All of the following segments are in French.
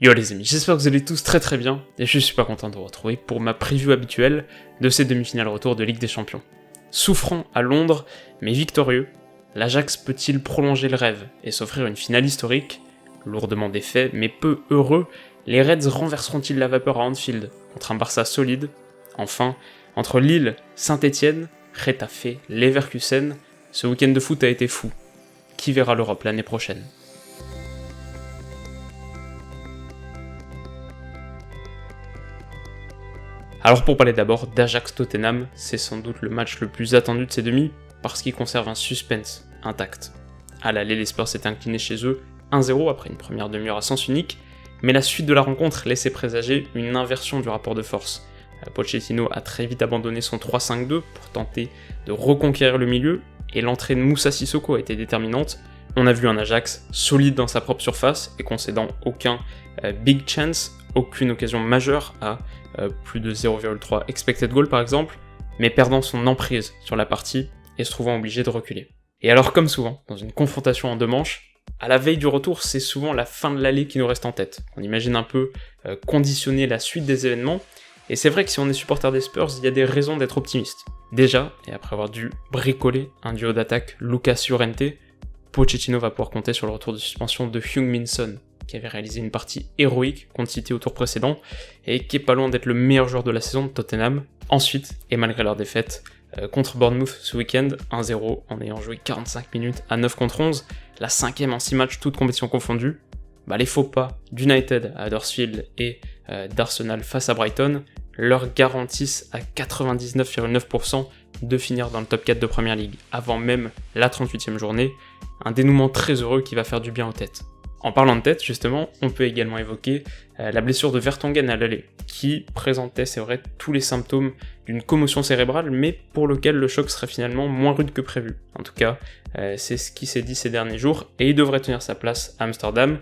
Yo les amis, j'espère que vous allez tous très bien, et je suis super content de vous retrouver pour ma preview habituelle de ces demi-finales retour de Ligue des Champions. Souffrant à Londres, mais victorieux, l'Ajax peut-il prolonger le rêve et s'offrir une finale historique? Lourdement défait, mais peu heureux, les Reds renverseront-ils la vapeur à Anfield contre un Barça solide? Enfin, entre Lille, Saint-Etienne, Getafe, Leverkusen, ce week-end de foot a été fou. Qui verra l'Europe l'année prochaine? Alors pour parler d'abord d'Ajax-Tottenham, c'est sans doute le match le plus attendu de ces demi, parce qu'il conserve un suspense intact. À l'aller, les Spurs s'étaient inclinés chez eux 1-0 après une première demi-heure à sens unique, mais la suite de la rencontre laissait présager une inversion du rapport de force. Pochettino a très vite abandonné son 3-5-2 pour tenter de reconquérir le milieu, et l'entrée de Moussa Sissoko a été déterminante. On a vu un Ajax solide dans sa propre surface et concédant aucun big chance, aucune occasion majeure à plus de 0,3 expected goal par exemple, mais perdant son emprise sur la partie et se trouvant obligé de reculer. Et alors comme souvent, dans une confrontation en deux manches, à la veille du retour, c'est souvent la fin de l'aller qui nous reste en tête. On imagine un peu conditionner la suite des événements, et c'est vrai que si on est supporter des Spurs, il y a des raisons d'être optimiste. Déjà, et après avoir dû bricoler un duo d'attaque Lucas Llorente, Pochettino va pouvoir compter sur le retour de suspension de Heung-min Son, qui avait réalisé une partie héroïque contre City au tour précédent, et qui est pas loin d'être le meilleur joueur de la saison de Tottenham. Ensuite, et malgré leur défaite contre Bournemouth ce week-end, 1-0 en ayant joué 45 minutes à 9 contre 11, la 5ème en 6 matchs, toutes compétitions confondues, les faux pas d'United à Huddersfield et d'Arsenal face à Brighton leur garantissent à 99,9% de finir dans le top 4 de Premier League, avant même la 38e journée, un dénouement très heureux qui va faire du bien aux têtes. En parlant de tête, justement, on peut également évoquer la blessure de Vertonghen à l'aller, qui présentait, c'est vrai, tous les symptômes d'une commotion cérébrale, mais pour lequel le choc serait finalement moins rude que prévu. En tout cas, c'est ce qui s'est dit ces derniers jours, et il devrait tenir sa place à Amsterdam.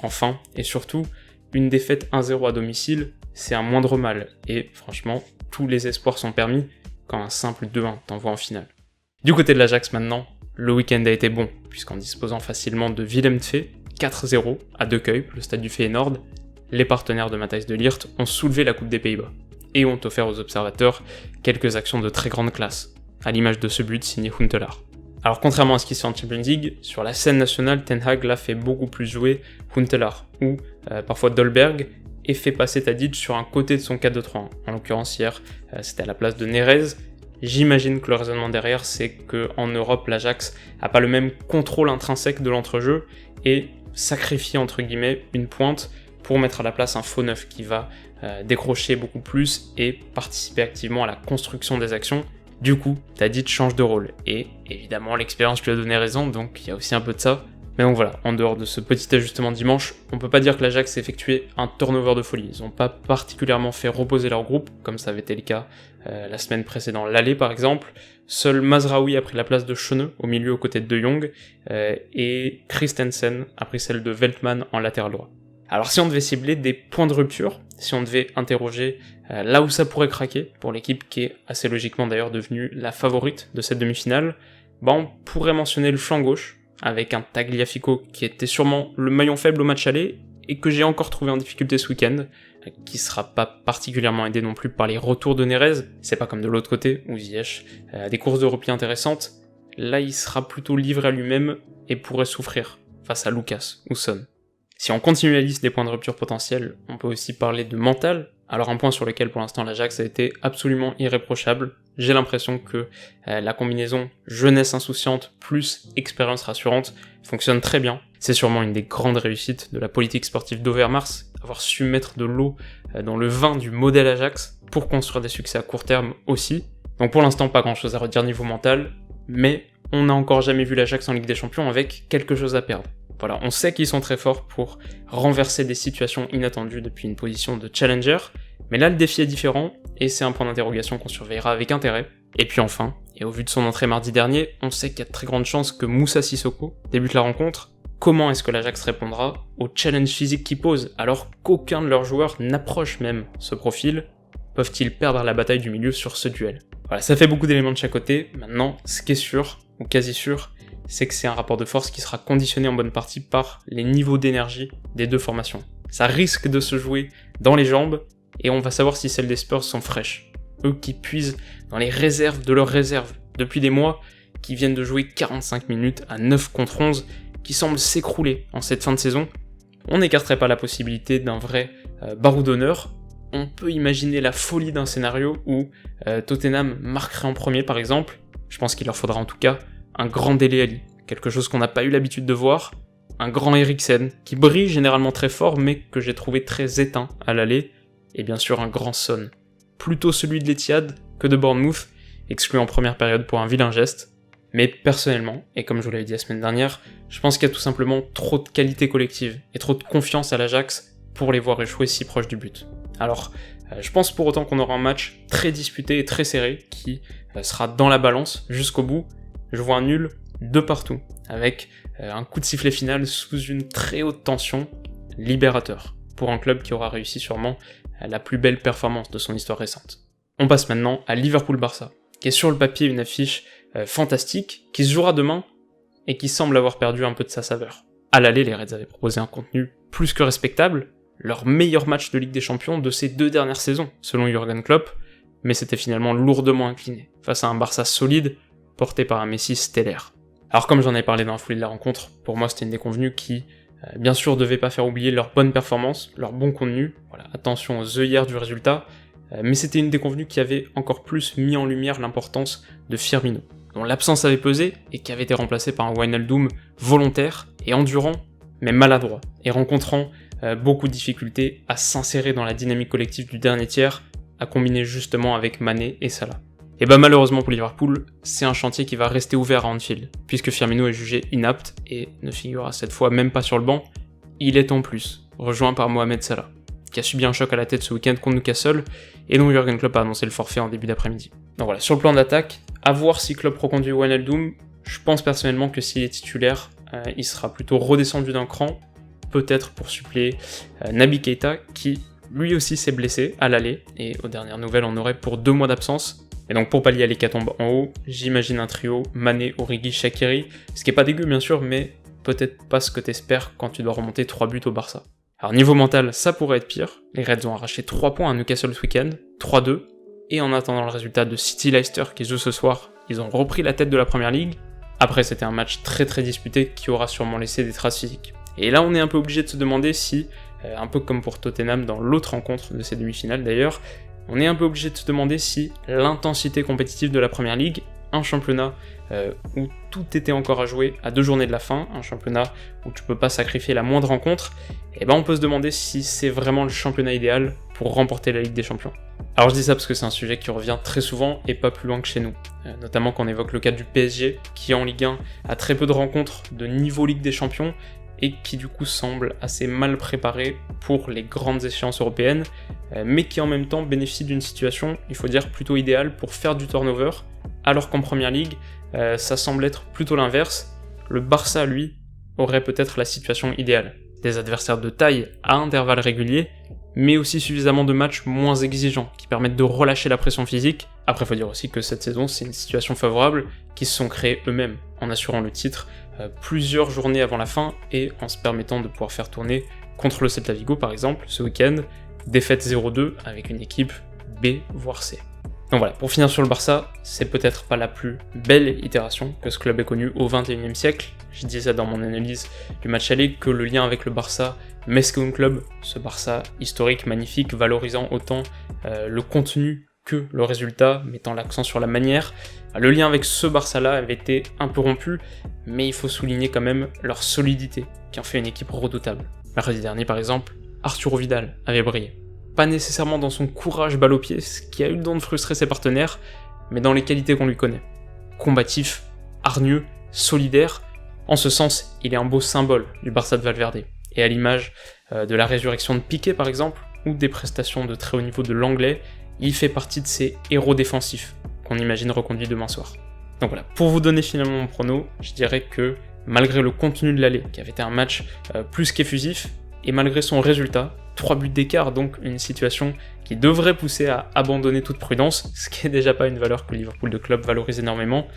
Enfin, et surtout, une défaite 1-0 à domicile, c'est un moindre mal, et franchement, tous les espoirs sont permis quand un simple 2-1 t'envoie en finale. Du côté de l'Ajax maintenant, le week-end a été bon, puisqu'en disposant facilement de Willem II, 4-0 à De Kuip, le stade du Feyenoord, les partenaires de Matthijs de Ligt ont soulevé la Coupe des Pays-Bas, et ont offert aux observateurs quelques actions de très grande classe, à l'image de ce but signé Huntelaar. Alors contrairement à ce qui se fait en Champions League, sur la scène nationale, Ten Hag l'a fait beaucoup plus jouer Huntelaar, ou parfois Dolberg, et fait passer Tadic sur un côté de son 4-2-3-1. En l'occurrence hier, c'était à la place de Neres. J'imagine que le raisonnement derrière, c'est qu'en Europe, l'Ajax n'a pas le même contrôle intrinsèque de l'entrejeu, et sacrifie entre guillemets une pointe pour mettre à la place un faux neuf qui va décrocher beaucoup plus et participer activement à la construction des actions. Du coup, Tadic change de rôle, et évidemment l'expérience lui a donné raison, donc il y a aussi un peu de ça. Mais donc voilà, en dehors de ce petit ajustement dimanche, on peut pas dire que l'Ajax ait effectué un turnover de folie. Ils ont pas particulièrement fait reposer leur groupe, comme ça avait été le cas la semaine précédente l'aller par exemple. Seul Mazraoui a pris la place de Schöne au milieu aux côtés de De Jong, et Christensen a pris celle de Veltman en latéral droit. Alors si on devait cibler des points de rupture, si on devait interroger là où ça pourrait craquer, pour l'équipe qui est assez logiquement d'ailleurs devenue la favorite de cette demi-finale, on pourrait mentionner le flanc gauche, avec un Tagliafico qui était sûrement le maillon faible au match aller, et que j'ai encore trouvé en difficulté ce week-end, qui sera pas particulièrement aidé non plus par les retours de Neres. C'est pas comme de l'autre côté, où Ziyech a des courses de repli intéressantes, là il sera plutôt livré à lui-même, et pourrait souffrir face à Lucas ou Son. Si on continue la liste des points de rupture potentiels, on peut aussi parler de mental. Alors un point sur lequel pour l'instant l'Ajax a été absolument irréprochable. J'ai l'impression que la combinaison jeunesse insouciante plus expérience rassurante fonctionne très bien. C'est sûrement une des grandes réussites de la politique sportive d'Overmars, avoir su mettre de l'eau dans le vin du modèle Ajax pour construire des succès à court terme aussi. Donc pour l'instant pas grand chose à redire niveau mental, mais on n'a encore jamais vu l'Ajax en Ligue des Champions avec quelque chose à perdre. Voilà, on sait qu'ils sont très forts pour renverser des situations inattendues depuis une position de challenger, mais là le défi est différent, et c'est un point d'interrogation qu'on surveillera avec intérêt. Et puis enfin, et au vu de son entrée mardi dernier, on sait qu'il y a de très grandes chances que Moussa Sissoko débute la rencontre. Comment est-ce que l'Ajax répondra au challenge physique qu'il pose, alors qu'aucun de leurs joueurs n'approche même ce profil? Peuvent-ils perdre la bataille du milieu sur ce duel? Voilà, ça fait beaucoup d'éléments de chaque côté. Maintenant, ce qui est sûr, ou quasi sûr, c'est que c'est un rapport de force qui sera conditionné en bonne partie par les niveaux d'énergie des deux formations. Ça risque de se jouer dans les jambes, et on va savoir si celles des Spurs sont fraîches. Eux qui puisent dans les réserves de leurs réserves depuis des mois, qui viennent de jouer 45 minutes à 9 contre 11, qui semblent s'écrouler en cette fin de saison, on n'écarterait pas la possibilité d'un vrai barreau d'honneur. On peut imaginer la folie d'un scénario où Tottenham marquerait en premier par exemple. Je pense qu'il leur faudra en tout cas un grand Dele Alli, quelque chose qu'on n'a pas eu l'habitude de voir, un grand Eriksen, qui brille généralement très fort mais que j'ai trouvé très éteint à l'aller, et bien sûr un grand Son. Plutôt celui de l'Etihad que de Bournemouth, exclu en première période pour un vilain geste. Mais personnellement, et comme je vous l'avais dit la semaine dernière, je pense qu'il y a tout simplement trop de qualité collective et trop de confiance à l'Ajax pour les voir échouer si proche du but. Alors, je pense pour autant qu'on aura un match très disputé et très serré qui sera dans la balance jusqu'au bout. Je vois un nul de partout, avec un coup de sifflet final sous une très haute tension, libérateur, pour un club qui aura réussi sûrement la plus belle performance de son histoire récente. On passe maintenant à Liverpool-Barça, qui est sur le papier une affiche fantastique, qui se jouera demain, et qui semble avoir perdu un peu de sa saveur. À l'aller, les Reds avaient proposé un contenu plus que respectable, leur meilleur match de Ligue des Champions de ces 2 dernières saisons, selon Jürgen Klopp, mais c'était finalement lourdement incliné, face à un Barça solide, porté par un Messi stellaire. Alors comme j'en ai parlé dans la foulée de la rencontre, pour moi c'était une déconvenue qui, bien sûr, devait pas faire oublier leur bonne performance, leur bon contenu, voilà, attention aux œillères du résultat, mais c'était une déconvenue qui avait encore plus mis en lumière l'importance de Firmino, dont l'absence avait pesé et qui avait été remplacé par un Wijnaldum volontaire et endurant, mais maladroit, et rencontrant beaucoup de difficultés à s'insérer dans la dynamique collective du dernier tiers, à combiner justement avec Mané et Salah. Et bah malheureusement pour Liverpool, c'est un chantier qui va rester ouvert à Anfield, puisque Firmino est jugé inapte et ne figurera cette fois même pas sur le banc. Il est en plus rejoint par Mohamed Salah, qui a subi un choc à la tête ce week-end contre Newcastle, et dont Jürgen Klopp a annoncé le forfait en début d'après-midi. Donc voilà, sur le plan d'attaque, à voir si Klopp reconduit Wijnaldum. Je pense personnellement que s'il est titulaire, il sera plutôt redescendu d'un cran, peut-être pour suppléer Naby Keita, qui lui aussi s'est blessé à l'aller, et aux dernières nouvelles on aurait pour 2 mois d'absence. Et donc pour pallier à l'hécatombe en haut, j'imagine un trio Mané, Origi, Shaqiri, ce qui est pas dégueu bien sûr, mais peut-être pas ce que t'espères quand tu dois remonter 3 buts au Barça. Alors niveau mental, ça pourrait être pire, les Reds ont arraché 3 points à Newcastle ce week-end, 3-2, et en attendant le résultat de City-Leicester qui joue ce soir, ils ont repris la tête de la Première Ligue. Après c'était un match très disputé qui aura sûrement laissé des traces physiques. Et là on est un peu obligé de se demander si, un peu comme pour Tottenham dans l'autre rencontre de ces demi-finales d'ailleurs, on est un peu obligé de se demander si l'intensité compétitive de la Première Ligue, un championnat où tout était encore à jouer à 2 journées de la fin, un championnat où tu peux pas sacrifier la moindre rencontre, et ben on peut se demander si c'est vraiment le championnat idéal pour remporter la Ligue des Champions. Alors je dis ça parce que c'est un sujet qui revient très souvent et pas plus loin que chez nous, notamment quand on évoque le cas du PSG qui en Ligue 1 a très peu de rencontres de niveau Ligue des Champions et qui du coup semble assez mal préparé pour les grandes échéances européennes, mais qui en même temps bénéficie d'une situation, il faut dire, plutôt idéale pour faire du turnover, alors qu'en Première Ligue, ça semble être plutôt l'inverse. Le Barça, lui, aurait peut-être la situation idéale. Des adversaires de taille à intervalles réguliers, mais aussi suffisamment de matchs moins exigeants, qui permettent de relâcher la pression physique. Après, il faut dire aussi que cette saison, c'est une situation favorable qu'ils se sont créés eux-mêmes, en assurant le titre plusieurs journées avant la fin, et en se permettant de pouvoir faire tourner contre le Celta Vigo par exemple, ce week-end, défaite 0-2 avec une équipe B voire C. Donc voilà, pour finir sur le Barça, c'est peut-être pas la plus belle itération que ce club ait connue au XXIe siècle. Je disais dans mon analyse du match aller que le lien avec le Barça Mescaoun Club, ce Barça historique, magnifique, valorisant autant le contenu que le résultat, mettant l'accent sur la manière. Le lien avec ce Barça-là avait été un peu rompu, mais il faut souligner quand même leur solidité, qui en fait une équipe redoutable. Mercredi dernier par exemple, Arturo Vidal avait brillé. Pas nécessairement dans son courage balle au pied, ce qui a eu le don de frustrer ses partenaires, mais dans les qualités qu'on lui connaît. Combatif, hargneux, solidaire, en ce sens, il est un beau symbole du Barça de Valverde. Et à l'image de la résurrection de Piqué par exemple, ou des prestations de très haut niveau de l'anglais, il fait partie de ces héros défensifs qu'on imagine reconduits demain soir. Donc voilà, pour vous donner finalement mon prono, je dirais que malgré le contenu de l'aller, qui avait été un match plus qu'effusif, et malgré son résultat, 3 buts d'écart, donc une situation qui devrait pousser à abandonner toute prudence, ce qui est déjà pas une valeur que Liverpool de club valorise énormément,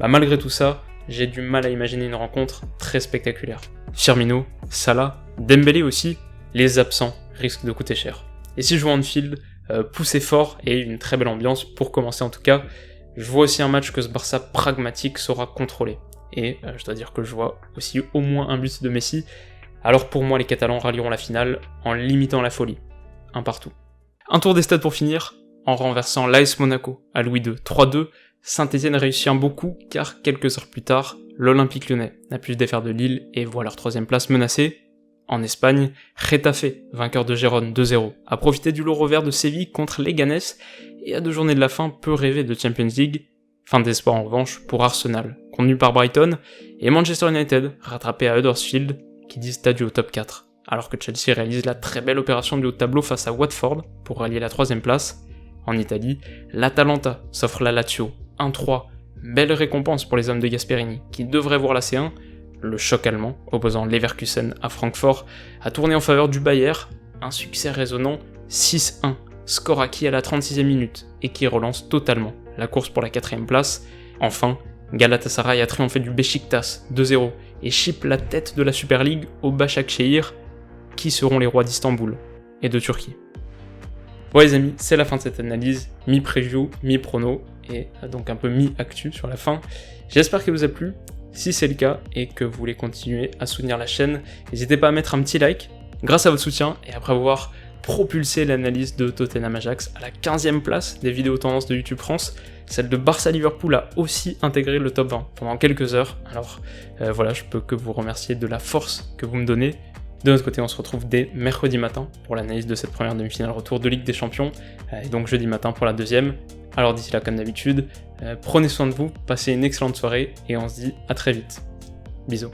malgré tout ça, j'ai du mal à imaginer une rencontre très spectaculaire. Firmino, Salah, Dembélé aussi, les absents risquent de coûter cher. Et si je vois Anfield pousser fort et une très belle ambiance, pour commencer en tout cas, je vois aussi un match que ce Barça pragmatique saura contrôler. Et je dois dire que je vois aussi au moins un but de Messi. Alors pour moi, les Catalans rallieront la finale en limitant la folie. Un partout. Un tour des stades pour finir, en renversant l'AS Monaco à Louis II 3-2, Saint-Etienne réussit un beau coup car quelques heures plus tard, l'Olympique Lyonnais n'a pu se défaire de Lille et voit leur 3ème place menacée. En Espagne, Getafe, vainqueur de Gérone 2-0, a profité du lot revers de Séville contre Leganés et à 2 journées de la fin peut rêver de Champions League. Fin d'espoir en revanche pour Arsenal, contenu par Brighton, et Manchester United, rattrapé à Huddersfield, qui disent adieu au top 4, alors que Chelsea réalise la très belle opération du haut de tableau face à Watford pour rallier la 3ème place. En Italie, l'Atalanta s'offre la Lazio 1-3, belle récompense pour les hommes de Gasperini, qui devraient voir la C1. Le choc allemand, opposant Leverkusen à Francfort, a tourné en faveur du Bayern, un succès résonnant 6-1, score acquis à la 36e minute, et qui relance totalement la course pour la 4ème place. Enfin, Galatasaray a triomphé du Beşiktaş 2-0 et chipe la tête de la Super League au Başakşehir, qui seront les rois d'Istanbul et de Turquie. Bon les amis, c'est la fin de cette analyse, mi-preview, mi-prono, et donc un peu mi-actu sur la fin. J'espère qu'elle vous a plu. Si c'est le cas et que vous voulez continuer à soutenir la chaîne, n'hésitez pas à mettre un petit like. Grâce à votre soutien et après avoir propulsé l'analyse de Tottenham Ajax à la 15e place des vidéos tendances de YouTube France, celle de Barça Liverpool a aussi intégré le top 20 pendant quelques heures. Alors voilà, je peux que vous remercier de la force que vous me donnez. De notre côté, on se retrouve dès mercredi matin pour l'analyse de cette première demi-finale retour de Ligue des Champions, et donc jeudi matin pour la 2ème. Alors d'ici là, comme d'habitude, prenez soin de vous, passez une excellente soirée, et on se dit à très vite. Bisous.